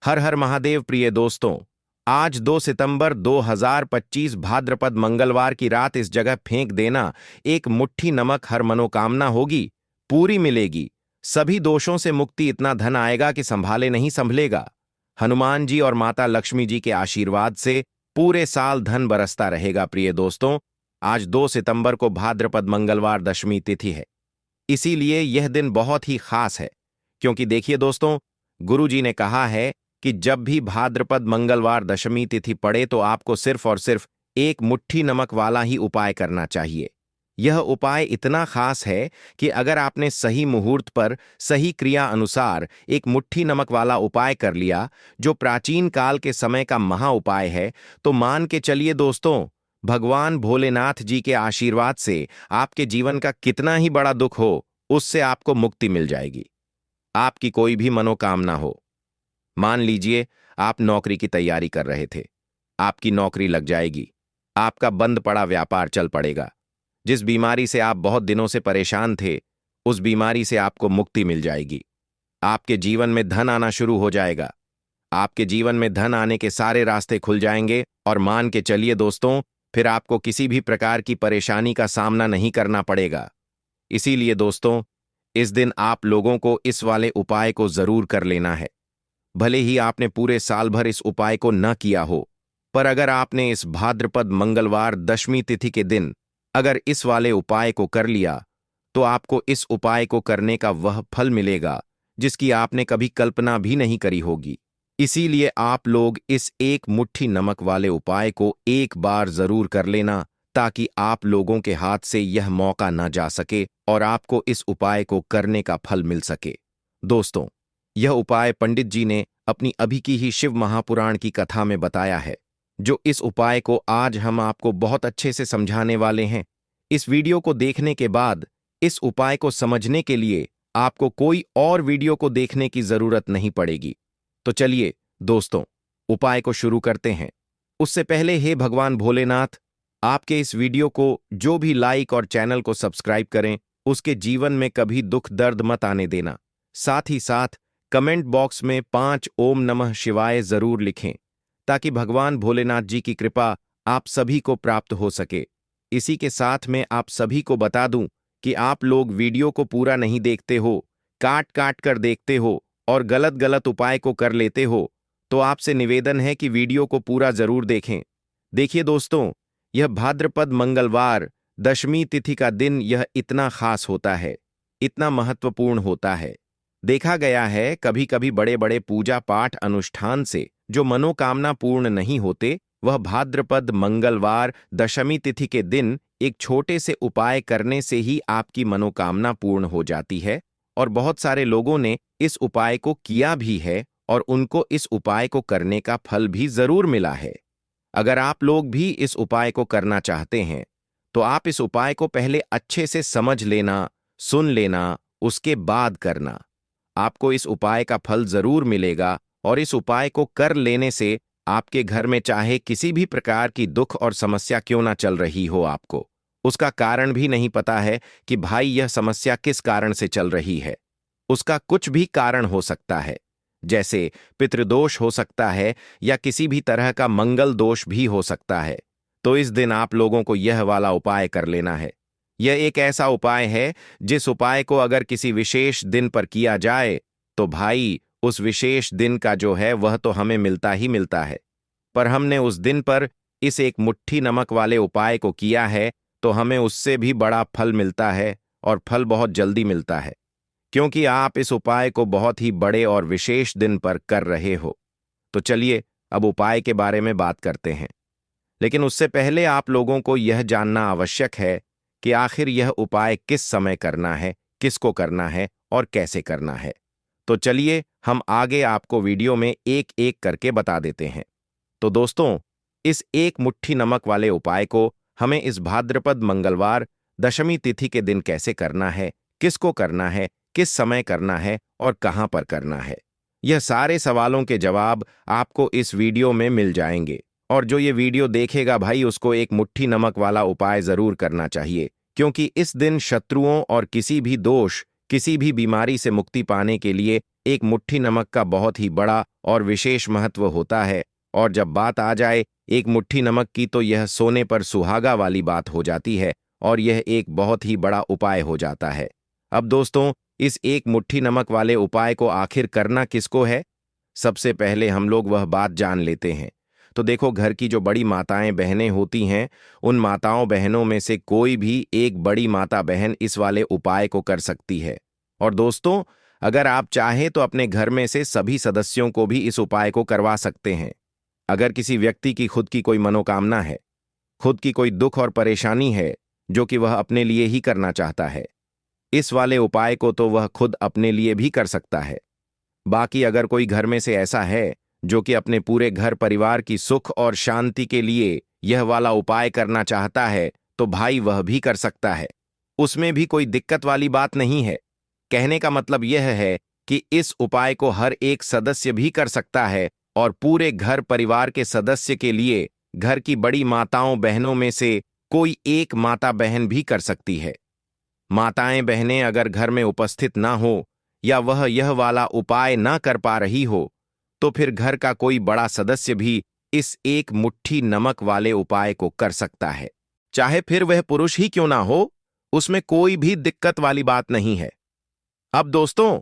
हर हर महादेव। प्रिय दोस्तों, आज 2 सितंबर 2025 भाद्रपद मंगलवार की रात इस जगह फेंक देना। एक मुट्ठी नमक हर मनोकामना होगी, पूरी मिलेगी। सभी दोषों से मुक्ति, इतना धन आएगा कि संभाले नहीं संभलेगा। हनुमान जी और माता लक्ष्मी जी के आशीर्वाद से पूरे साल धन बरसता रहेगा। प्रिय दोस्तों, आज 2 सितंबर को भाद्रपद मंगलवार दशमी तिथि है। इसीलिए यह दिन बहुत ही खास है, क्योंकि देखिए दोस्तों, गुरु जी ने कहा है कि जब भी भाद्रपद मंगलवार दशमी तिथि पड़े तो आपको सिर्फ और सिर्फ एक मुट्ठी नमक वाला ही उपाय करना चाहिए। यह उपाय इतना खास है कि अगर आपने सही मुहूर्त पर सही क्रिया अनुसार एक मुट्ठी नमक वाला उपाय कर लिया, जो प्राचीन काल के समय का महा उपाय है, तो मान के चलिए दोस्तों, भगवान भोलेनाथ जी के आशीर्वाद से आपके जीवन का कितना ही बड़ा दुख हो, उससे आपको मुक्ति मिल जाएगी। आपकी कोई भी मनोकामना हो, मान लीजिए आप नौकरी की तैयारी कर रहे थे, आपकी नौकरी लग जाएगी। आपका बंद पड़ा व्यापार चल पड़ेगा। जिस बीमारी से आप बहुत दिनों से परेशान थे, उस बीमारी से आपको मुक्ति मिल जाएगी। आपके जीवन में धन आना शुरू हो जाएगा। आपके जीवन में धन आने के सारे रास्ते खुल जाएंगे और मान के चलिए दोस्तों, फिर आपको किसी भी प्रकार की परेशानी का सामना नहीं करना पड़ेगा। इसीलिए दोस्तों, इस दिन आप लोगों को इस वाले उपाय को जरूर कर लेना है। भले ही आपने पूरे साल भर इस उपाय को न किया हो, पर अगर आपने इस भाद्रपद मंगलवार दशमी तिथि के दिन अगर इस वाले उपाय को कर लिया, तो आपको इस उपाय को करने का वह फल मिलेगा जिसकी आपने कभी कल्पना भी नहीं करी होगी। इसीलिए आप लोग इस एक मुट्ठी नमक वाले उपाय को एक बार जरूर कर लेना, ताकि आप लोगों के हाथ से यह मौका न जा सके और आपको इस उपाय को करने का फल मिल सके। दोस्तों, यह उपाय पंडित जी ने अपनी अभी की ही शिव महापुराण की कथा में बताया है, जो इस उपाय को आज हम आपको बहुत अच्छे से समझाने वाले हैं। इस वीडियो को देखने के बाद इस उपाय को समझने के लिए आपको कोई और वीडियो को देखने की जरूरत नहीं पड़ेगी। तो चलिए दोस्तों, उपाय को शुरू करते हैं। उससे पहले हे भगवान भोलेनाथ, आपके इस वीडियो को जो भी लाइक और चैनल को सब्सक्राइब करें, उसके जीवन में कभी दुख दर्द मत आने देना। साथ ही साथ कमेंट बॉक्स में 5 ओम नमः शिवाय जरूर लिखें, ताकि भगवान भोलेनाथ जी की कृपा आप सभी को प्राप्त हो सके। इसी के साथ में आप सभी को बता दूं कि आप लोग वीडियो को पूरा नहीं देखते हो, काट काट कर देखते हो और गलत गलत उपाय को कर लेते हो, तो आपसे निवेदन है कि वीडियो को पूरा जरूर देखें। देखिए दोस्तों, यह भाद्रपद मंगलवार दशमी तिथि का दिन यह इतना खास होता है, इतना महत्वपूर्ण होता है। देखा गया है कभी कभी बड़े बड़े पूजा पाठ अनुष्ठान से जो मनोकामना पूर्ण नहीं होते, वह भाद्रपद मंगलवार दशमी तिथि के दिन एक छोटे से उपाय करने से ही आपकी मनोकामना पूर्ण हो जाती है। और बहुत सारे लोगों ने इस उपाय को किया भी है और उनको इस उपाय को करने का फल भी जरूर मिला है। अगर आप लोग भी इस उपाय को करना चाहते हैं, तो आप इस उपाय को पहले अच्छे से समझ लेना, सुन लेना, उसके बाद करना। आपको इस उपाय का फल जरूर मिलेगा और इस उपाय को कर लेने से आपके घर में चाहे किसी भी प्रकार की दुख और समस्या क्यों ना चल रही हो, आपको उसका कारण भी नहीं पता है कि भाई यह समस्या किस कारण से चल रही है। उसका कुछ भी कारण हो सकता है, जैसे पितृदोष हो सकता है या किसी भी तरह का मंगल दोष भी हो सकता है। तो इस दिन आप लोगों को यह वाला उपाय कर लेना है। यह एक ऐसा उपाय है जिस उपाय को अगर किसी विशेष दिन पर किया जाए, तो भाई उस विशेष दिन का जो है वह तो हमें मिलता ही मिलता है। पर हमने उस दिन पर इस एक मुट्ठी नमक वाले उपाय को किया है, तो हमें उससे भी बड़ा फल मिलता है और फल बहुत जल्दी मिलता है, क्योंकि आप इस उपाय को बहुत ही बड़े और विशेष दिन पर कर रहे हो। तो चलिए अब उपाय के बारे में बात करते हैं। लेकिन उससे पहले आप लोगों को यह जानना आवश्यक है कि आखिर यह उपाय किस समय करना है, किसको करना है और कैसे करना है। तो चलिए हम आगे आपको वीडियो में एक एक करके बता देते हैं। तो दोस्तों, इस एक मुट्ठी नमक वाले उपाय को हमें इस भाद्रपद मंगलवार दशमी तिथि के दिन कैसे करना है, किसको करना है, किस समय करना है और कहां पर करना है, यह सारे सवालों के जवाब आपको इस वीडियो में मिल जाएंगे। और जो ये वीडियो देखेगा भाई, उसको एक मुट्ठी नमक वाला उपाय जरूर करना चाहिए, क्योंकि इस दिन शत्रुओं और किसी भी दोष, किसी भी बीमारी से मुक्ति पाने के लिए एक मुट्ठी नमक का बहुत ही बड़ा और विशेष महत्व होता है। और जब बात आ जाए एक मुट्ठी नमक की तो यह सोने पर सुहागा वाली बात हो जाती है और यह एक बहुत ही बड़ा उपाय हो जाता है। अब दोस्तों, इस एक मुट्ठी नमक वाले उपाय को आखिर करना किसको है? सबसे पहले हम लोग वह बात जान लेते हैं। तो देखो, घर की जो बड़ी माताएं बहनें होती हैं, उन माताओं बहनों में से कोई भी एक बड़ी माता बहन इस वाले उपाय को कर सकती है। और दोस्तों, अगर आप चाहें तो अपने घर में से सभी सदस्यों को भी इस उपाय को करवा सकते हैं। अगर किसी व्यक्ति की खुद की कोई मनोकामना है, खुद की कोई दुख और परेशानी है जो कि वह अपने लिए ही करना चाहता है, इस वाले उपाय को तो वह खुद अपने लिए भी कर सकता है। बाकी अगर कोई घर में से ऐसा है जो कि अपने पूरे घर परिवार की सुख और शांति के लिए यह वाला उपाय करना चाहता है, तो भाई वह भी कर सकता है। उसमें भी कोई दिक्कत वाली बात नहीं है। कहने का मतलब यह है कि इस उपाय को हर एक सदस्य भी कर सकता है और पूरे घर परिवार के सदस्य के लिए घर की बड़ी माताओं बहनों में से कोई एक माता बहन भी कर सकती है। माताएं बहनें अगर घर में उपस्थित ना हो या वह यह वाला उपाय ना कर पा रही हो, तो फिर घर का कोई बड़ा सदस्य भी इस एक मुट्ठी नमक वाले उपाय को कर सकता है। चाहे फिर वह पुरुष ही क्यों ना हो, उसमें कोई भी दिक्कत वाली बात नहीं है। अब दोस्तों,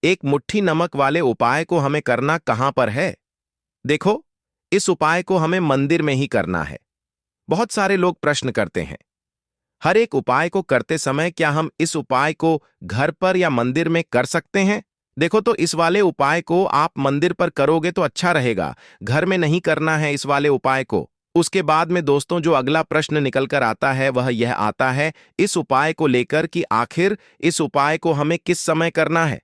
एक मुट्ठी नमक वाले उपाय को हमें करना कहां पर है? देखो, इस उपाय को हमें मंदिर में ही करना है। बहुत सारे लोग प्रश्न करते हैं, हर एक उपाय को करते समय क्या हम इस उपाय को घर पर या मंदिर में कर सकते हैं? देखो, तो इस वाले उपाय को आप मंदिर पर करोगे तो अच्छा रहेगा, घर में नहीं करना है इस वाले उपाय को। उसके बाद में दोस्तों, जो अगला प्रश्न निकल कर आता है वह यह आता है इस उपाय को लेकर कि आखिर इस उपाय को हमें किस समय करना है?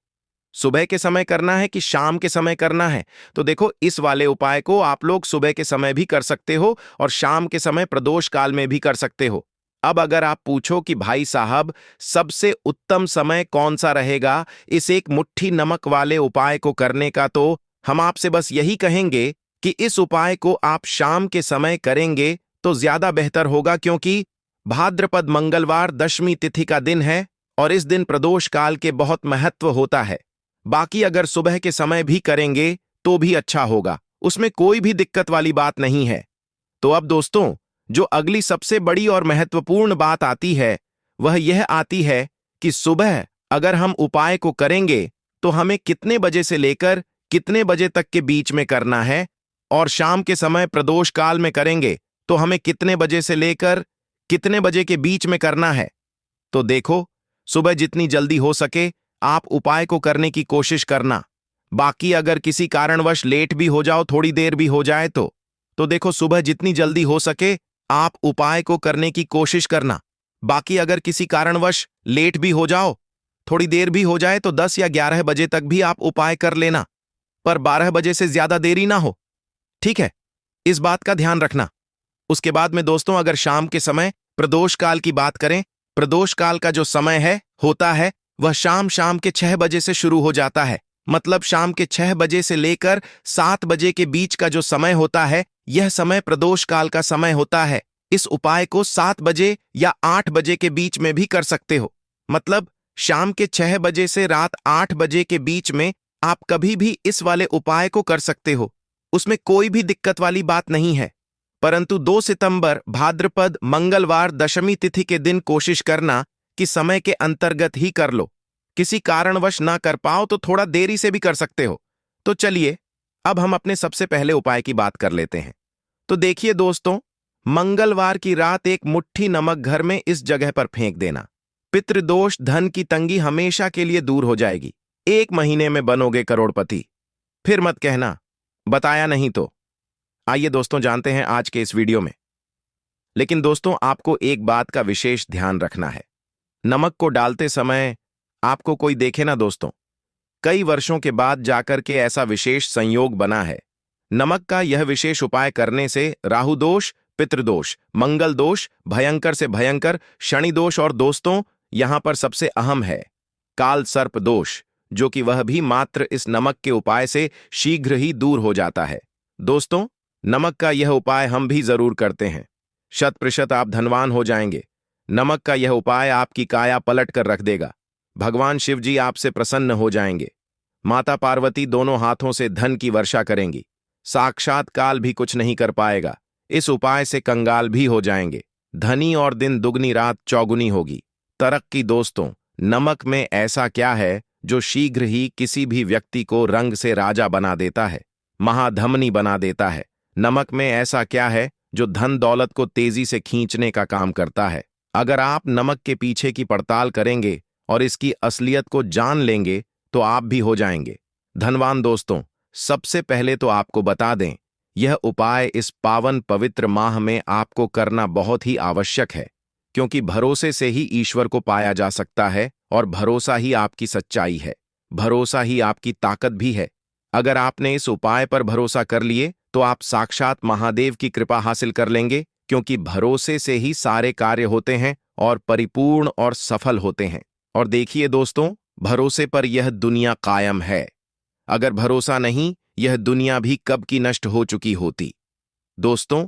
सुबह के समय करना है कि शाम के समय करना है? तो देखो, इस वाले उपाय को आप लोग सुबह के समय भी कर सकते हो और शाम के समय प्रदोष काल में भी कर सकते हो। अब अगर आप पूछो कि भाई साहब, सबसे उत्तम समय कौन सा रहेगा इस एक मुट्ठी नमक वाले उपाय को करने का, तो हम आपसे बस यही कहेंगे कि इस उपाय को आप शाम के समय करेंगे तो ज्यादा बेहतर होगा, क्योंकि भाद्रपद मंगलवार दशमी तिथि का दिन है और इस दिन प्रदोष काल के बहुत महत्व होता है। बाकी अगर सुबह के समय भी करेंगे तो भी अच्छा होगा, उसमें कोई भी दिक्कत वाली बात नहीं है। तो अब दोस्तों, जो अगली सबसे बड़ी और महत्वपूर्ण बात आती है वह यह आती है कि सुबह अगर हम उपाय को करेंगे तो हमें कितने बजे से लेकर कितने बजे तक के बीच में करना है, और शाम के समय प्रदोष काल में करेंगे तो हमें कितने बजे से लेकर कितने बजे के बीच में करना है। तो देखो, सुबह जितनी जल्दी हो सके आप उपाय को करने की कोशिश करना। बाकी अगर किसी कारणवश लेट भी हो जाओ, थोड़ी देर भी हो जाए तो देखो, सुबह जितनी जल्दी हो सके आप उपाय को करने की कोशिश करना। बाकी अगर किसी कारणवश लेट भी हो जाओ, थोड़ी देर भी हो जाए, तो 10 या 11 बजे तक भी आप उपाय कर लेना, पर 12 बजे से ज्यादा देरी ना हो, ठीक है? इस बात का ध्यान रखना। उसके बाद में दोस्तों, अगर शाम के समय प्रदोष काल की बात करें, प्रदोष काल का जो समय होता है वह शाम के 6 बजे से शुरू हो जाता है। मतलब शाम के 6 बजे से लेकर 7 बजे के बीच का जो समय होता है, यह समय प्रदोष काल का समय होता है। इस उपाय को 7 बजे या 8 बजे के बीच में भी कर सकते हो। मतलब शाम के 6 बजे से रात 8 बजे के बीच में आप कभी भी इस वाले उपाय को कर सकते हो, उसमें कोई भी दिक्कत वाली बात नहीं है। परंतु 2 सितंबर भाद्रपद मंगलवार दशमी तिथि के दिन कोशिश करना कि समय के अंतर्गत ही कर लो। किसी कारणवश ना कर पाओ तो थोड़ा देरी से भी कर सकते हो। तो चलिए, अब हम अपने सबसे पहले उपाय की बात कर लेते हैं। तो देखिए दोस्तों, मंगलवार की रात एक मुट्ठी नमक घर में इस जगह पर फेंक देना। पितृदोष, धन की तंगी हमेशा के लिए दूर हो जाएगी। 1 महीने में बनोगे करोड़पति। फिर मत कहना बताया नहीं तो। आइए दोस्तों, जानते हैं आज के इस वीडियो में। लेकिन दोस्तों, आपको एक बात का विशेष ध्यान रखना है। नमक को डालते समय आपको कोई देखे ना दोस्तों, कई वर्षों के बाद जाकर के ऐसा विशेष संयोग बना है। नमक का यह विशेष उपाय करने से राहु दोष, पितृदोष, मंगल दोष, भयंकर से भयंकर शनि दोष और दोस्तों, यहां पर सबसे अहम है काल सर्प दोष, जो कि वह भी मात्र इस नमक के उपाय से शीघ्र ही दूर हो जाता है। दोस्तों, नमक का यह उपाय हम भी जरूर करते हैं। 100% आप धनवान हो जाएंगे। नमक का यह उपाय आपकी काया पलट कर रख देगा। भगवान शिव जी आपसे प्रसन्न हो जाएंगे। माता पार्वती दोनों हाथों से धन की वर्षा करेंगी। साक्षात काल भी कुछ नहीं कर पाएगा। इस उपाय से कंगाल भी हो जाएंगे। धनी और दिन दुगनी रात चौगुनी होगी। तरक्की दोस्तों, नमक में ऐसा क्या है जो शीघ्र ही किसी भी व्यक्ति को रंग से राजा बना देता है, महाधमनी बना देता है? नमक में ऐसा क्या है जो धन दौलत को तेजी से खींचने का काम करता है? अगर आप नमक के पीछे की पड़ताल करेंगे और इसकी असलियत को जान लेंगे तो आप भी हो जाएंगे धनवान। दोस्तों, सबसे पहले तो आपको बता दें, यह उपाय इस पावन पवित्र माह में आपको करना बहुत ही आवश्यक है, क्योंकि भरोसे से ही ईश्वर को पाया जा सकता है और भरोसा ही आपकी सच्चाई है, भरोसा ही आपकी ताकत भी है। अगर आपने इस उपाय पर भरोसा कर लिए तो आप साक्षात महादेव की कृपा हासिल कर लेंगे, क्योंकि भरोसे से ही सारे कार्य होते हैं और परिपूर्ण और सफल होते हैं। और देखिए दोस्तों, भरोसे पर यह दुनिया कायम है। अगर भरोसा नहीं, यह दुनिया भी कब की नष्ट हो चुकी होती। दोस्तों,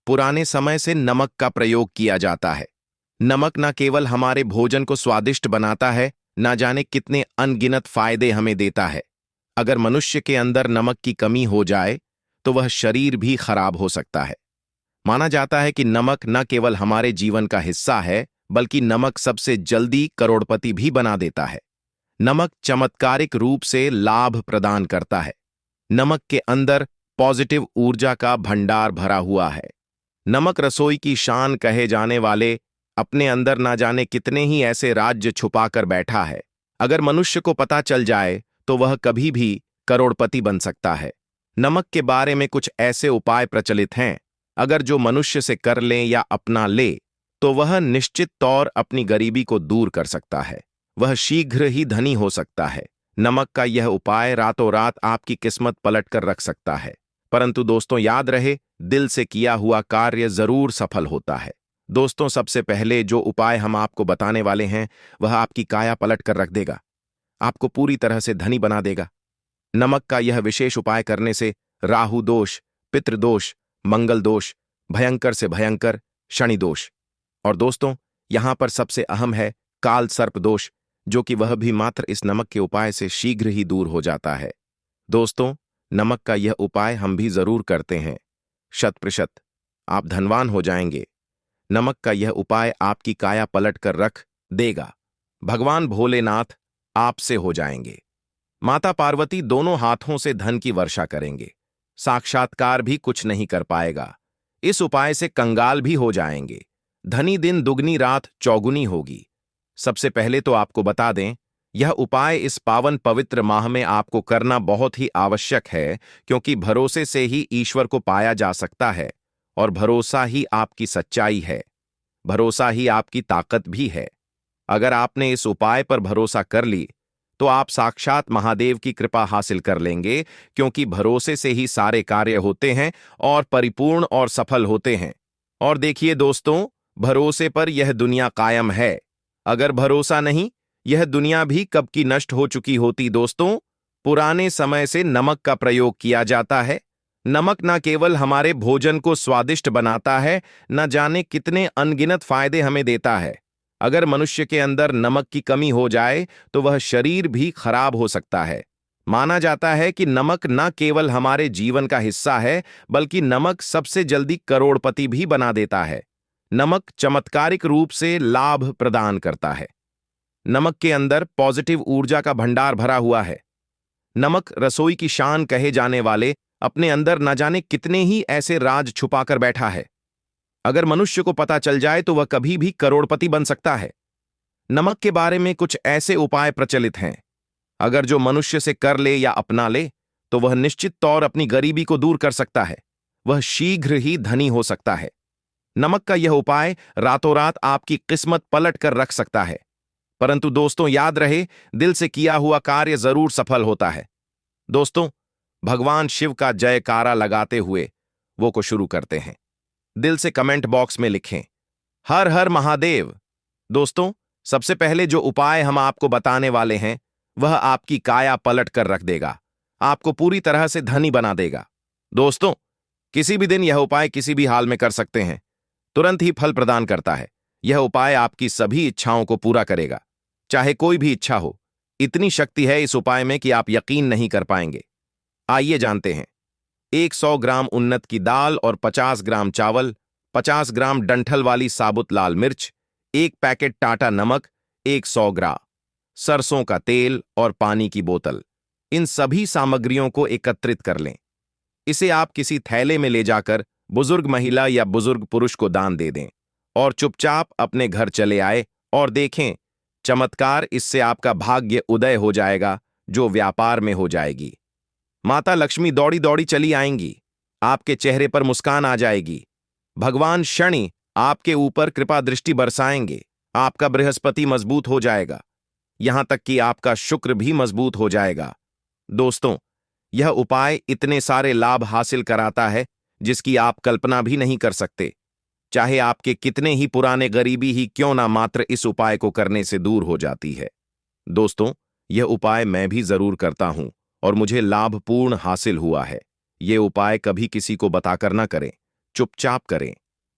पुराने समय से नमक का प्रयोग किया जाता है। नमक न केवल हमारे भोजन को स्वादिष्ट बनाता है, न जाने कितने अनगिनत फायदे हमें देता है। अगर मनुष्य के अंदर नमक की कमी हो जाए तो वह शरीर भी खराब हो सकता है। माना जाता है कि नमक न केवल हमारे जीवन का हिस्सा है, बल्कि नमक सबसे जल्दी करोड़पति भी बना देता है। नमक चमत्कारिक रूप से लाभ प्रदान करता है। नमक के अंदर पॉजिटिव ऊर्जा का भंडार भरा हुआ है। नमक रसोई की शान कहे जाने वाले अपने अंदर ना जाने कितने ही ऐसे राज्य छुपाकर बैठा है। अगर मनुष्य को पता चल जाए तो वह कभी भी करोड़पति बन सकता है। नमक के बारे में कुछ ऐसे उपाय प्रचलित हैं, अगर जो मनुष्य से कर ले या अपना ले तो वह निश्चित तौर अपनी गरीबी को दूर कर सकता है, वह शीघ्र ही धनी हो सकता है। नमक का यह उपाय रातों रात आपकी किस्मत पलट कर रख सकता है। परंतु दोस्तों, याद रहे, दिल से किया हुआ कार्य जरूर सफल होता है। दोस्तों, सबसे पहले जो उपाय हम आपको बताने वाले हैं वह आपकी काया पलट कर रख देगा, आपको पूरी तरह से धनी बना देगा। नमक का यह विशेष उपाय करने से राहु दोष, पितृदोष, मंगल दोष, भयंकर से भयंकर शनि दोष, और दोस्तों यहां पर सबसे अहम है काल सर्प दोष, जो कि वह भी मात्र इस नमक के उपाय से शीघ्र ही दूर हो जाता है। दोस्तों, नमक का यह उपाय हम भी जरूर करते हैं। 100% आप धनवान हो जाएंगे। नमक का यह उपाय आपकी काया पलट कर रख देगा। भगवान भोलेनाथ आपसे हो जाएंगे। माता पार्वती दोनों हाथों से धन की वर्षा करेंगे। साक्षात्कार भी कुछ नहीं कर पाएगा। इस उपाय से कंगाल भी हो जाएंगे। धनी दिन दुगनी रात चौगुनी होगी। सबसे पहले तो आपको बता दें, यह उपाय इस पावन पवित्र माह में आपको करना बहुत ही आवश्यक है, क्योंकि भरोसे से ही ईश्वर को पाया जा सकता है और भरोसा ही आपकी सच्चाई है, भरोसा ही आपकी ताकत भी है। अगर आपने इस उपाय पर भरोसा कर ली तो आप साक्षात महादेव की कृपा हासिल कर लेंगे, क्योंकि भरोसे से ही सारे कार्य होते हैं और परिपूर्ण और सफल होते हैं। और देखिए दोस्तों, भरोसे पर यह दुनिया कायम है। अगर भरोसा नहीं, यह दुनिया भी कब की नष्ट हो चुकी होती। दोस्तों, पुराने समय से नमक का प्रयोग किया जाता है। नमक न केवल हमारे भोजन को स्वादिष्ट बनाता है, न जाने कितने अनगिनत फायदे हमें देता है। अगर मनुष्य के अंदर नमक की कमी हो जाए तो वह शरीर भी खराब हो सकता है। माना जाता है कि नमक न केवल हमारे जीवन का हिस्सा है, बल्कि नमक सबसे जल्दी करोड़पति भी बना देता है। नमक चमत्कारिक रूप से लाभ प्रदान करता है। नमक के अंदर पॉजिटिव ऊर्जा का भंडार भरा हुआ है। नमक रसोई की शान कहे जाने वाले अपने अंदर न जाने कितने ही ऐसे राज छुपाकर बैठा है। अगर मनुष्य को पता चल जाए तो वह कभी भी करोड़पति बन सकता है। नमक के बारे में कुछ ऐसे उपाय प्रचलित हैं, अगर जो मनुष्य से कर ले या अपना ले तो वह निश्चित तौर अपनी गरीबी को दूर कर सकता है, वह शीघ्र ही धनी हो सकता है। नमक का यह उपाय रातों रात आपकी किस्मत पलट कर रख सकता है। परंतु दोस्तों, याद रहे, दिल से किया हुआ कार्य जरूर सफल होता है। दोस्तों, भगवान शिव का जयकारा लगाते हुए वो को शुरू करते हैं। दिल से कमेंट बॉक्स में लिखें, हर हर महादेव। दोस्तों, सबसे पहले जो उपाय हम आपको बताने वाले हैं वह आपकी काया पलट कर रख देगा, आपको पूरी तरह से धनी बना देगा। दोस्तों, किसी भी दिन यह उपाय किसी भी हाल में कर सकते हैं, तुरंत ही फल प्रदान करता है। यह उपाय आपकी सभी इच्छाओं को पूरा करेगा, चाहे कोई भी इच्छा हो। इतनी शक्ति है इस उपाय में कि आप यकीन नहीं कर पाएंगे। आइए जानते हैं। 100 ग्राम उन्नत की दाल और 50 ग्राम चावल, 50 ग्राम डंठल वाली साबुत लाल मिर्च, एक पैकेट टाटा नमक, एक 100 ग्राम सरसों का तेल और पानी की बोतल। इन सभी सामग्रियों को एकत्रित कर लें। इसे आप किसी थैले में ले जाकर बुजुर्ग महिला या बुजुर्ग पुरुष को दान दे दें और चुपचाप अपने घर चले आए और देखें चमत्कार। इससे आपका भाग्य उदय हो जाएगा, जो व्यापार में हो जाएगी। माता लक्ष्मी दौड़ी दौड़ी चली आएंगी, आपके चेहरे पर मुस्कान आ जाएगी। भगवान शनि आपके ऊपर कृपा दृष्टि बरसाएंगे, आपका बृहस्पति मजबूत हो जाएगा, यहां तक कि आपका शुक्र भी मजबूत हो जाएगा। दोस्तों, यह उपाय इतने सारे लाभ हासिल कराता है जिसकी आप कल्पना भी नहीं कर सकते। चाहे आपके कितने ही पुराने गरीबी ही क्यों ना, मात्र इस उपाय को करने से दूर हो जाती है। दोस्तों, यह उपाय मैं भी जरूर करता हूं और मुझे लाभपूर्ण हासिल हुआ है। ये उपाय कभी किसी को बताकर ना करें, चुपचाप करें।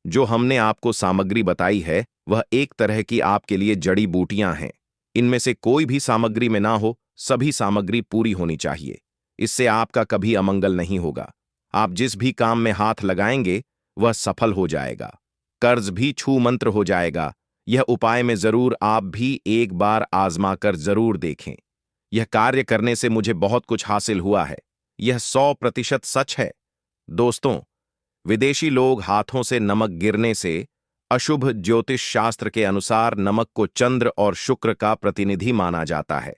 जो हमने आपको सामग्री बताई है वह एक तरह की आपके लिए जड़ी बूटियां हैं। इनमें से कोई भी सामग्री में ना हो, सभी सामग्री पूरी होनी चाहिए। इससे आपका कभी अमंगल नहीं होगा। आप जिस भी काम में हाथ लगाएंगे वह सफल हो जाएगा। कर्ज भी छू मंत्र हो जाएगा। यह उपाय में जरूर आप भी एक बार आजमा कर जरूर देखें। यह कार्य करने से मुझे बहुत कुछ हासिल हुआ है। यह 100% सच है। दोस्तों, विदेशी लोग हाथों से नमक गिरने से अशुभ ज्योतिष शास्त्र के अनुसार नमक को चंद्र और शुक्र का प्रतिनिधि माना जाता है।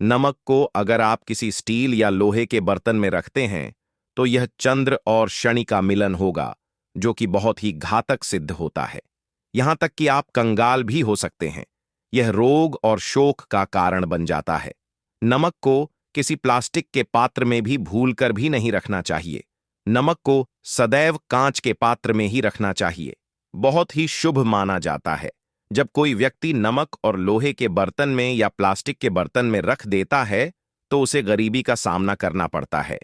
नमक को अगर आप किसी स्टील या लोहे के बर्तन में रखते हैं तो यह चंद्र और शनि का मिलन होगा, जो कि बहुत ही घातक सिद्ध होता है। यहां तक कि आप कंगाल भी हो सकते हैं। यह रोग और शोक का कारण बन जाता है। नमक को किसी प्लास्टिक के पात्र में भी भूलकर भी नहीं रखना चाहिए। नमक को सदैव कांच के पात्र में ही रखना चाहिए। बहुत ही शुभ माना जाता है। जब कोई व्यक्ति नमक और लोहे के बर्तन में या प्लास्टिक के बर्तन में रख देता है तो उसे गरीबी का सामना करना पड़ता है।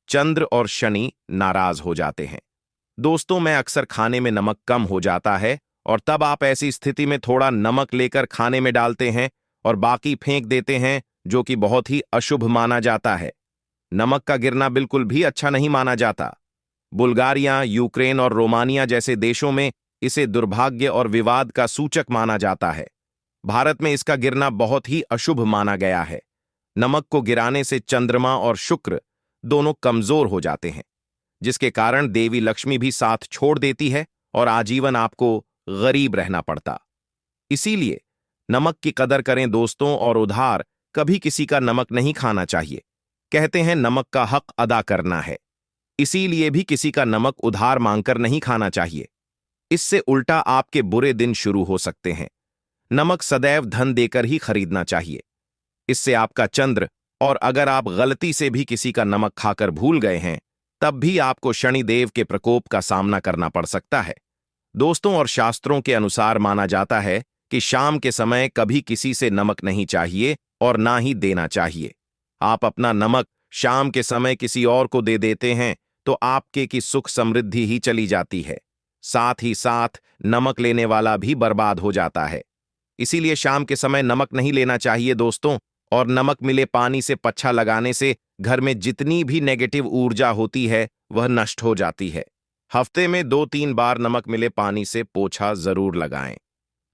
चंद्र और शनि नाराज हो जाते हैं। दोस्तों, मैं अक्सर खाने में नमक कम हो जाता है और तब आप ऐसी स्थिति में थोड़ा नमक लेकर खाने में डालते हैं और बाकी फेंक देते हैं, जो कि बहुत ही अशुभ माना जाता है। नमक का गिरना बिल्कुल भी अच्छा नहीं माना जाता। बुल्गारिया, यूक्रेन और रोमानिया जैसे देशों में इसे दुर्भाग्य और विवाद का सूचक माना जाता है। भारत में इसका गिरना बहुत ही अशुभ माना गया है। नमक को गिराने से चंद्रमा और शुक्र दोनों कमजोर हो जाते हैं, जिसके कारण देवी लक्ष्मी भी साथ छोड़ देती है और आजीवन आपको गरीब रहना पड़ता। इसीलिए नमक की कदर करें दोस्तों, और उधार कभी किसी का नमक नहीं खाना चाहिए। कहते हैं नमक का हक अदा करना है, इसीलिए भी किसी का नमक उधार मांगकर नहीं खाना चाहिए। इससे उल्टा आपके बुरे दिन शुरू हो सकते हैं। नमक सदैव धन देकर ही खरीदना चाहिए। इससे आपका चंद्र, और अगर आप गलती से भी किसी का नमक खाकर भूल गए हैं तब भी आपको शनिदेव के प्रकोप का सामना करना पड़ सकता है। दोस्तों, और शास्त्रों के अनुसार माना जाता है कि शाम के समय कभी किसी से नमक नहीं चाहिए और ना ही देना चाहिए। आप अपना नमक शाम के समय किसी और को दे देते हैं तो आपके की सुख समृद्धि ही चली जाती है। साथ ही साथ नमक लेने वाला भी बर्बाद हो जाता है। इसीलिए शाम के समय नमक नहीं लेना चाहिए दोस्तों। और नमक मिले पानी से पच्छा लगाने से घर में जितनी भी नेगेटिव ऊर्जा होती है वह नष्ट हो जाती है। हफ्ते में 2-3 बार नमक मिले पानी से पोछा जरूर लगाएं,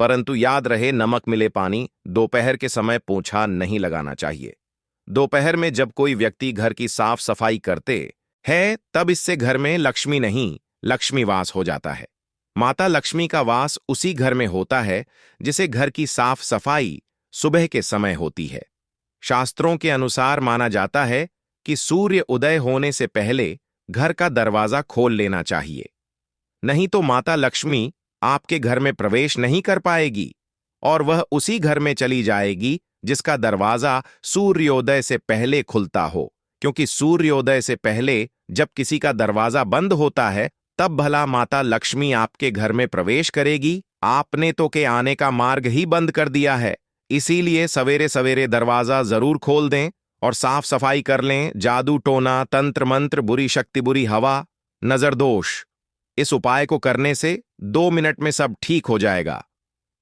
परंतु याद रहे नमक मिले पानी दोपहर के समय पोछा नहीं लगाना चाहिए। दोपहर में जब कोई व्यक्ति घर की साफ सफाई करते हैं तब इससे घर में लक्ष्मी नहीं, लक्ष्मी वास हो जाता है। माता लक्ष्मी का वास उसी घर में होता है जिसे घर की साफ सफाई सुबह के समय होती है। शास्त्रों के अनुसार माना जाता है कि सूर्य उदय होने से पहले घर का दरवाजा खोल लेना चाहिए, नहीं तो माता लक्ष्मी आपके घर में प्रवेश नहीं कर पाएगी और वह उसी घर में चली जाएगी जिसका दरवाजा सूर्योदय से पहले खुलता हो। क्योंकि सूर्योदय से पहले जब किसी का दरवाजा बंद होता है तब भला माता लक्ष्मी आपके घर में प्रवेश करेगी। आपने तो के आने का मार्ग ही बंद कर दिया है। इसीलिए सवेरे सवेरे दरवाजा जरूर खोल दें और साफ सफाई कर लें। जादू टोना, तंत्र मंत्र, बुरी शक्ति, बुरी हवा, नजर दोष, इस उपाय को करने से 2 मिनट में सब ठीक हो जाएगा।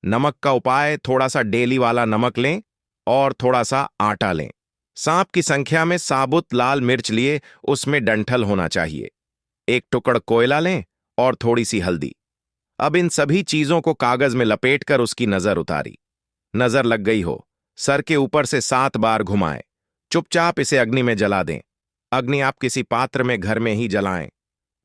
नमक का उपाय, थोड़ा सा डेली वाला नमक लें और थोड़ा सा आटा लें। सांप की संख्या में साबुत लाल मिर्च लिए, उसमें डंठल होना चाहिए। एक टुकड़ कोयला लें और थोड़ी सी हल्दी। अब इन सभी चीजों को कागज में लपेटकर उसकी नजर उतारी। नजर लग गई हो, सर के ऊपर से 7 बार घुमाएं। चुपचाप इसे अग्नि में जला दें। अग्नि आप किसी पात्र में घर में ही जलाएं।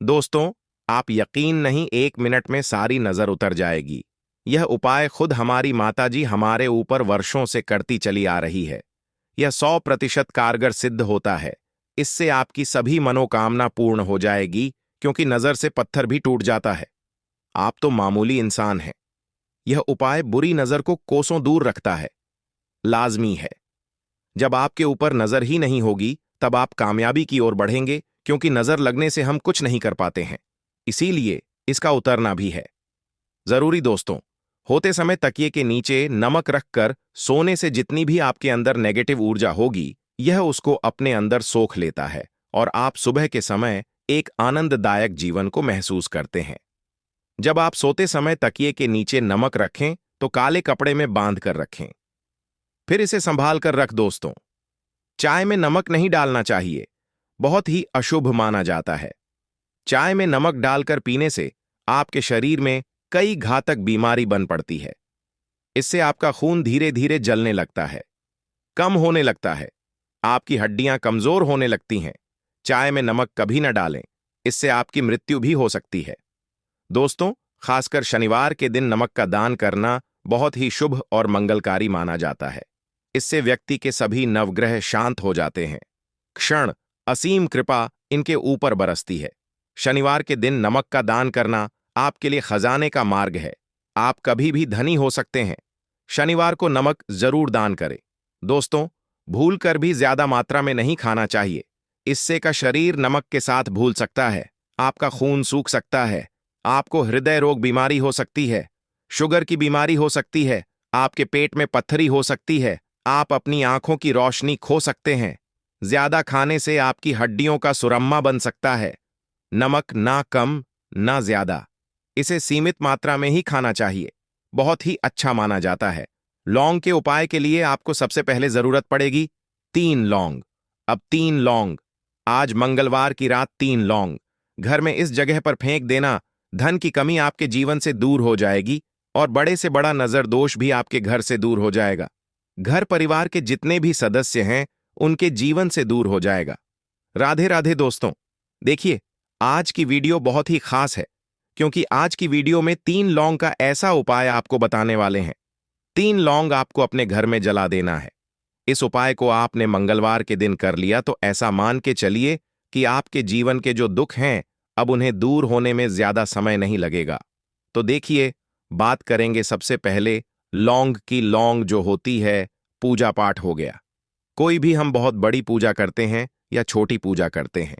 दोस्तों, आप यकीन नहीं, 1 मिनट में सारी नजर उतर जाएगी। यह उपाय खुद हमारी माताजी हमारे ऊपर वर्षों से करती चली आ रही है। यह 100% कारगर सिद्ध होता है। इससे आपकी सभी मनोकामना पूर्ण हो जाएगी, क्योंकि नजर से पत्थर भी टूट जाता है। आप तो मामूली इंसान हैं। यह उपाय बुरी नजर को कोसों दूर रखता है। लाजमी है। जब आपके ऊपर नजर ही नहीं होगी, तब आप कामयाबी की ओर बढ़ेंगे, क्योंकि नजर लगने से हम कुछ नहीं कर पाते हैं। इसीलिए इसका उतरना भी है जरूरी। दोस्तों, होते समय तकिए के नीचे नमक रखकर सोने से जितनी भी आपके अंदर नेगेटिव ऊर्जा होगी, यह उसको अपने अंदर सोख लेता है और आप सुबह के समय एक आनंददायक जीवन को महसूस करते हैं। जब आप सोते समय तकिए के नीचे नमक रखें तो काले कपड़े में बांध कर रखें। फिर इसे संभाल कर रख। दोस्तों, चाय में नमक नहीं डालना चाहिए, बहुत ही अशुभ माना जाता है। चाय में नमक डालकर पीने से आपके शरीर में कई घातक बीमारी बन पड़ती है। इससे आपका खून धीरे धीरे जलने लगता है, कम होने लगता है, आपकी हड्डियां कमजोर होने लगती हैं। चाय में नमक कभी न डालें, इससे आपकी मृत्यु भी हो सकती है। दोस्तों, खासकर शनिवार के दिन नमक का दान करना बहुत ही शुभ और मंगलकारी माना जाता है। इससे व्यक्ति के सभी नवग्रह शांत हो जाते हैं। क्षण असीम कृपा इनके ऊपर बरसती है। शनिवार के दिन नमक का दान करना आपके लिए खजाने का मार्ग है। आप कभी भी धनी हो सकते हैं। शनिवार को नमक जरूर दान करें। दोस्तों, भूल कर भी ज्यादा मात्रा में नहीं खाना चाहिए। इससे का शरीर नमक के साथ भूल सकता है, आपका खून सूख सकता है, आपको हृदय रोग बीमारी हो सकती है, शुगर की बीमारी हो सकती है, आपके पेट में पत्थरी हो सकती है, आप अपनी आंखों की रोशनी खो सकते हैं। ज्यादा खाने से आपकी हड्डियों का सुरम्मा बन सकता है। नमक ना कम ना ज्यादा, इसे सीमित मात्रा में ही खाना चाहिए। बहुत ही अच्छा माना जाता है। लौंग के उपाय के लिए आपको सबसे पहले जरूरत पड़ेगी 3 लौंग। अब 3 लौंग, आज मंगलवार की रात 3 लौंग घर में इस जगह पर फेंक देना। धन की कमी आपके जीवन से दूर हो जाएगी और बड़े से बड़ा नजर दोष भी आपके घर से दूर हो जाएगा। घर परिवार के जितने भी सदस्य हैं, उनके जीवन से दूर हो जाएगा। राधे राधे। दोस्तों, देखिए, आज की वीडियो बहुत ही खास है, क्योंकि आज की वीडियो में 3 लौंग का ऐसा उपाय आपको बताने वाले हैं। 3 लौंग आपको अपने घर में जला देना है। इस उपाय को आपने मंगलवार के दिन कर लिया तो ऐसा मान के चलिए कि आपके जीवन के जो दुख हैं, अब उन्हें दूर होने में ज्यादा समय नहीं लगेगा। तो देखिए, बात करेंगे सबसे पहले लौंग की। लौंग जो होती है, पूजा पाठ हो गया। कोई भी हम बहुत बड़ी पूजा करते हैं या छोटी पूजा करते हैं,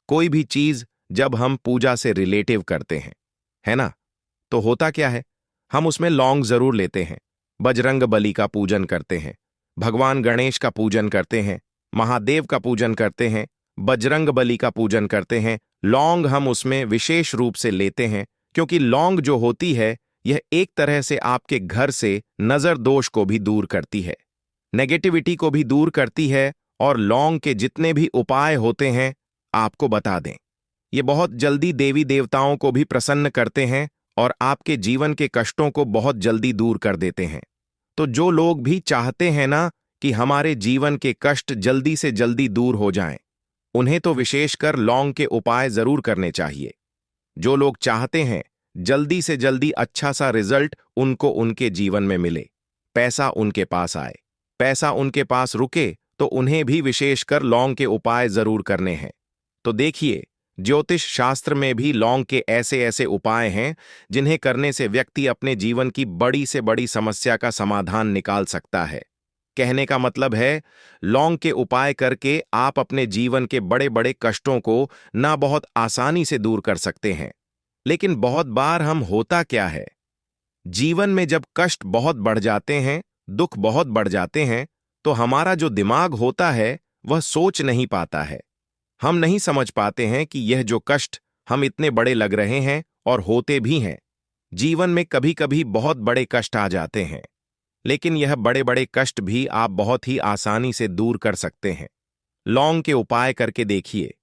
कोई भी चीज जब हम पूजा से रिलेटिव करते हैं, है ना, तो होता क्या है, हम उसमें लौंग जरूर लेते हैं। बजरंग बली का पूजन करते हैं, भगवान गणेश का पूजन करते हैं, महादेव का पूजन करते हैं, बजरंग बली का पूजन करते हैं। लौंग हम उसमें विशेष रूप से लेते हैं, क्योंकि लौंग जो होती है, यह एक तरह से आपके घर से नजर दोष को भी दूर करती है, नेगेटिविटी को भी दूर करती है। और लौंग के जितने भी उपाय होते हैं, आपको बता दें, ये बहुत जल्दी देवी देवताओं को भी प्रसन्न करते हैं और आपके जीवन के कष्टों को बहुत जल्दी दूर कर देते हैं। तो जो लोग भी चाहते हैं ना कि हमारे जीवन के कष्ट जल्दी से जल्दी दूर हो जाएं, उन्हें तो विशेषकर लौंग के उपाय जरूर करने चाहिए। जो लोग चाहते हैं जल्दी से जल्दी अच्छा सा रिजल्ट उनको उनके जीवन में मिले, पैसा उनके पास आए, पैसा उनके पास रुके, तो उन्हें भी विशेषकर लौंग के उपाय जरूर करने हैं। तो देखिए, ज्योतिष शास्त्र में भी लौंग के ऐसे ऐसे उपाय हैं जिन्हें करने से व्यक्ति अपने जीवन की बड़ी से बड़ी समस्या का समाधान निकाल सकता है। कहने का मतलब है, लौंग के उपाय करके आप अपने जीवन के बड़े बड़े कष्टों को ना बहुत आसानी से दूर कर सकते हैं। लेकिन बहुत बार हम होता क्या है, जीवन में जब कष्ट बहुत बढ़ जाते हैं, दुख बहुत बढ़ जाते हैं, तो हमारा जो दिमाग होता है वह सोच नहीं पाता है। हम नहीं समझ पाते हैं कि यह जो कष्ट हम इतने बड़े लग रहे हैं और होते भी हैं। जीवन में कभी कभी बहुत बड़े कष्ट आ जाते हैं, लेकिन यह बड़े बड़े कष्ट भी आप बहुत ही आसानी से दूर कर सकते हैं। लौंग के उपाय करके देखिए,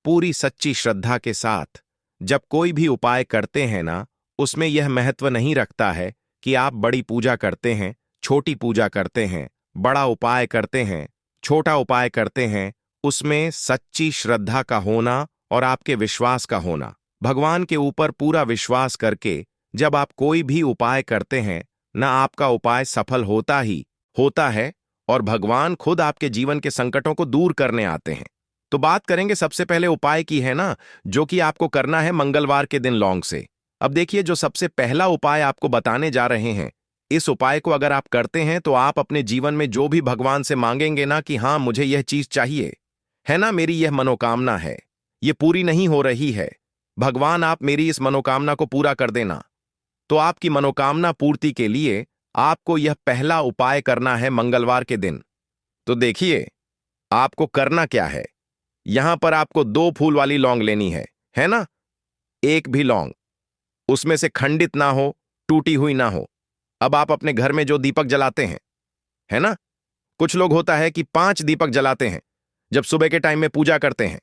पूरी सच्ची श्रद्धा के साथ। जब कोई भी उपाय करते हैं ना, उसमें यह महत्व नहीं रखता है कि आप बड़ी पूजा करते हैं, छोटी पूजा करते हैं, बड़ा उपाय करते हैं, छोटा उपाय करते हैं। उसमें सच्ची श्रद्धा का होना और आपके विश्वास का होना, भगवान के ऊपर पूरा विश्वास करके जब आप कोई भी उपाय करते हैं ना, आपका उपाय सफल होता ही होता है और भगवान खुद आपके जीवन के संकटों को दूर करने आते हैं। तो बात करेंगे सबसे पहले उपाय की, है ना, जो कि आपको करना है मंगलवार के दिन लौंग से। अब देखिए, जो सबसे पहला उपाय आपको बताने जा रहे हैं, इस उपाय को अगर आप करते हैं तो आप अपने जीवन में जो भी भगवान से मांगेंगे ना कि हाँ मुझे यह चीज चाहिए, है ना, मेरी यह मनोकामना है, ये पूरी नहीं हो रही है, भगवान आप मेरी इस मनोकामना को पूरा कर देना। तो आपकी मनोकामना पूर्ति के लिए आपको यह पहला उपाय करना है मंगलवार के दिन। तो देखिए, आपको करना क्या है। यहां पर आपको 2 फूल वाली लौंग लेनी है ना। एक भी लौंग उसमें से खंडित ना हो, टूटी हुई ना हो। अब आप अपने घर में जो दीपक जलाते हैं, है ना, कुछ लोग होता है कि 5 दीपक जलाते हैं जब सुबह के टाइम में पूजा करते हैं।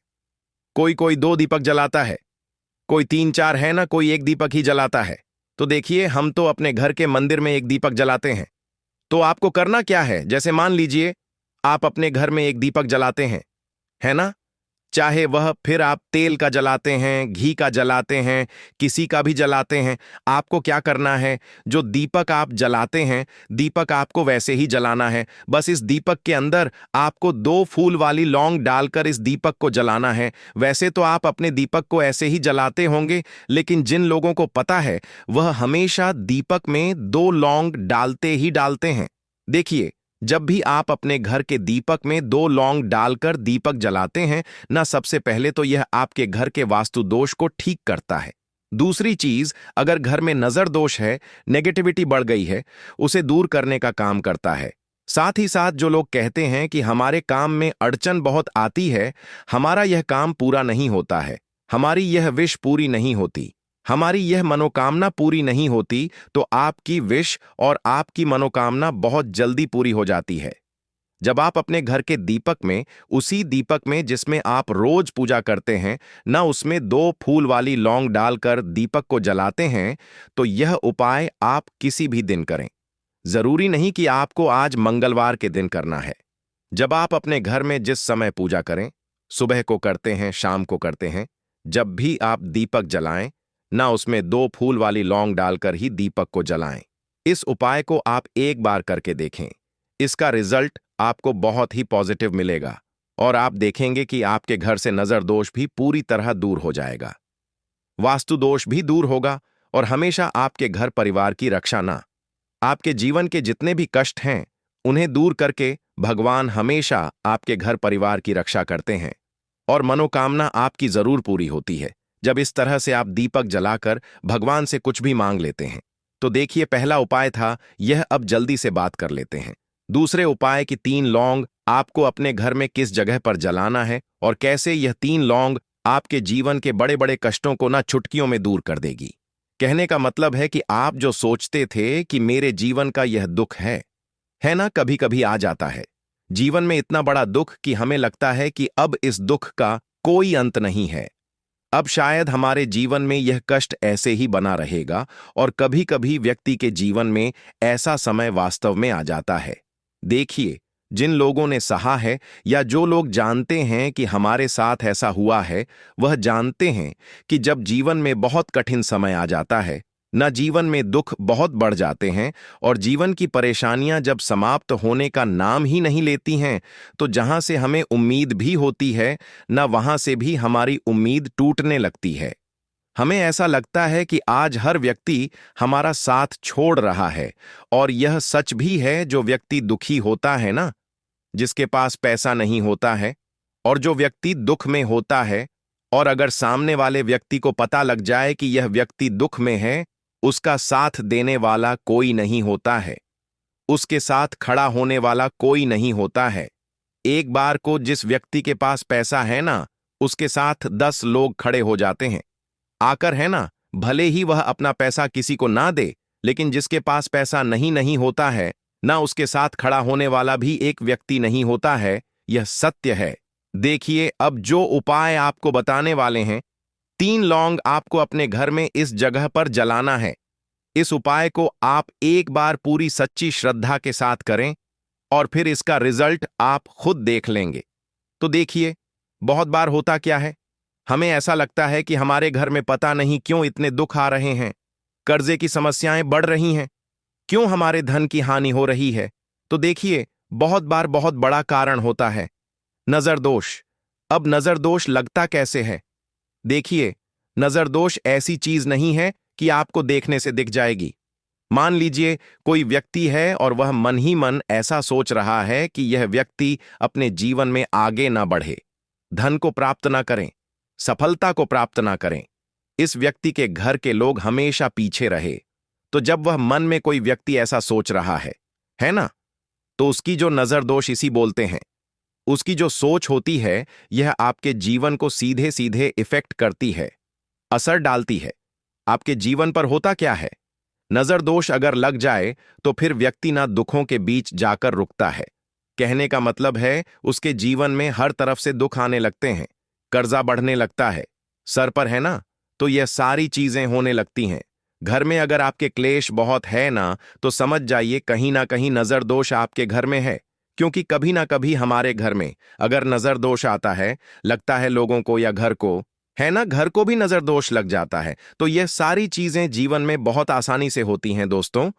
कोई कोई 2 दीपक जलाता है, कोई 3-4, है ना, कोई 1 दीपक ही जलाता है। तो देखिए, हम तो अपने घर के मंदिर में 1 दीपक जलाते हैं। तो आपको करना क्या है, जैसे मान लीजिए आप अपने घर में 1 दीपक जलाते हैं, है ना, चाहे वह फिर आप तेल का जलाते हैं, घी का जलाते हैं, किसी का भी जलाते हैं। आपको क्या करना है, जो दीपक आप जलाते हैं, दीपक आपको वैसे ही जलाना है। बस इस दीपक के अंदर आपको 2 फूल वाली लौंग डालकर इस दीपक को जलाना है। वैसे तो आप अपने दीपक को ऐसे ही जलाते होंगे, लेकिन जिन लोगों को पता है वह हमेशा दीपक में 2 लौंग डालते ही डालते हैं। देखिए, जब भी आप अपने घर के दीपक में 2 लौंग डालकर दीपक जलाते हैं ना, सबसे पहले तो यह आपके घर के वास्तु दोष को ठीक करता है। दूसरी चीज, अगर घर में नजर दोष है, नेगेटिविटी बढ़ गई है, उसे दूर करने का काम करता है। साथ ही साथ जो लोग कहते हैं कि हमारे काम में अड़चन बहुत आती है, हमारा यह काम पूरा नहीं होता है, हमारी यह विश पूरी नहीं होती, हमारी यह मनोकामना पूरी नहीं होती, तो आपकी विश और आपकी मनोकामना बहुत जल्दी पूरी हो जाती है। जब आप अपने घर के दीपक में, उसी दीपक में जिसमें आप रोज पूजा करते हैं ना, उसमें 2 फूल वाली लौंग डालकर दीपक को जलाते हैं, तो यह उपाय आप किसी भी दिन करें। जरूरी नहीं कि आपको आज मंगलवार के दिन करना है। जब आप अपने घर में जिस समय पूजा करें, सुबह को करते हैं, शाम को करते हैं, जब भी आप दीपक जलाएं ना, उसमें 2 फूल वाली लौंग डालकर ही दीपक को जलाएं। इस उपाय को आप एक बार करके देखें, इसका रिजल्ट आपको बहुत ही पॉजिटिव मिलेगा और आप देखेंगे कि आपके घर से नजर दोष भी पूरी तरह दूर हो जाएगा, वास्तु दोष भी दूर होगा और हमेशा आपके घर परिवार की रक्षा ना, आपके जीवन के जितने भी कष्ट हैं उन्हें दूर करके भगवान हमेशा आपके घर परिवार की रक्षा करते हैं और मनोकामना आपकी जरूर पूरी होती है जब इस तरह से आप दीपक जलाकर भगवान से कुछ भी मांग लेते हैं। तो देखिए, पहला उपाय था यह। अब जल्दी से बात कर लेते हैं दूसरे उपाय की। 3 लौंग आपको अपने घर में किस जगह पर जलाना है और कैसे यह 3 लौंग आपके जीवन के बड़े बड़े कष्टों को ना चुटकियों में दूर कर देगी। कहने का मतलब है कि आप जो सोचते थे कि मेरे जीवन का यह दुख है ना, कभी कभी आ जाता है जीवन में इतना बड़ा दुख कि हमें लगता है कि अब इस दुख का कोई अंत नहीं है, अब शायद हमारे जीवन में यह कष्ट ऐसे ही बना रहेगा। और कभी कभी व्यक्ति के जीवन में ऐसा समय वास्तव में आ जाता है। देखिए, जिन लोगों ने सहा है या जो लोग जानते हैं कि हमारे साथ ऐसा हुआ है, वह जानते हैं कि जब जीवन में बहुत कठिन समय आ जाता है ना, जीवन में दुख बहुत बढ़ जाते हैं और जीवन की परेशानियां जब समाप्त होने का नाम ही नहीं लेती हैं, तो जहां से हमें उम्मीद भी होती है ना, वहां से भी हमारी उम्मीद टूटने लगती है। हमें ऐसा लगता है कि आज हर व्यक्ति हमारा साथ छोड़ रहा है। और यह सच भी है, जो व्यक्ति दुखी होता है ना, जिसके पास पैसा नहीं होता है और जो व्यक्ति दुख में होता है, और अगर सामने वाले व्यक्ति को पता लग जाए कि यह व्यक्ति दुख में है, उसका साथ देने वाला कोई नहीं होता है, उसके साथ खड़ा होने वाला कोई नहीं होता है। एक बार को जिस व्यक्ति के पास पैसा है ना, उसके साथ 10 लोग खड़े हो जाते हैं आकर, है ना, भले ही वह अपना पैसा किसी को ना दे, लेकिन जिसके पास पैसा नहीं नहीं होता है ना उसके साथ खड़ा होने वाला भी एक व्यक्ति नहीं होता है। यह सत्य है। देखिए, अब जो उपाय आपको बताने वाले हैं, 3 लौंग आपको अपने घर में इस जगह पर जलाना है। इस उपाय को आप एक बार पूरी सच्ची श्रद्धा के साथ करें और फिर इसका रिजल्ट आप खुद देख लेंगे। तो देखिए, बहुत बार होता क्या है, हमें ऐसा लगता है कि हमारे घर में पता नहीं क्यों इतने दुख आ रहे हैं, कर्जे की समस्याएं बढ़ रही हैं, क्यों हमारे धन की हानि हो रही है। तो देखिए, बहुत बार बहुत बड़ा कारण होता है नजर दोष। अब नजर दोष लगता कैसे है? देखिए, नजर दोष ऐसी चीज नहीं है कि आपको देखने से दिख जाएगी। मान लीजिए कोई व्यक्ति है और वह मन ही मन ऐसा सोच रहा है कि यह व्यक्ति अपने जीवन में आगे ना बढ़े, धन को प्राप्त ना करें, सफलता को प्राप्त ना करें, इस व्यक्ति के घर के लोग हमेशा पीछे रहे। तो जब वह मन में कोई व्यक्ति ऐसा सोच रहा है ना, तो उसकी जो नजर दोष इसी बोलते हैं। उसकी जो सोच होती है, यह आपके जीवन को सीधे सीधे इफेक्ट करती है, असर डालती है। आपके जीवन पर होता क्या है, नजर दोष अगर लग जाए तो फिर व्यक्ति ना दुखों के बीच जाकर रुकता है। कहने का मतलब है, उसके जीवन में हर तरफ से दुख आने लगते हैं, कर्जा बढ़ने लगता है, सर पर है ना, तो यह सारी चीजें होने लगती हैं। घर में अगर आपके क्लेश बहुत है ना, तो समझ जाइए कहीं ना कहीं नजर दोष आपके घर में है। क्योंकि कभी ना कभी हमारे घर में अगर नजर दोष आता है, लगता है लोगों को या घर को, है ना, घर को भी नजर दोष लग जाता है। तो यह सारी चीजें जीवन में बहुत आसानी से होती हैं दोस्तों।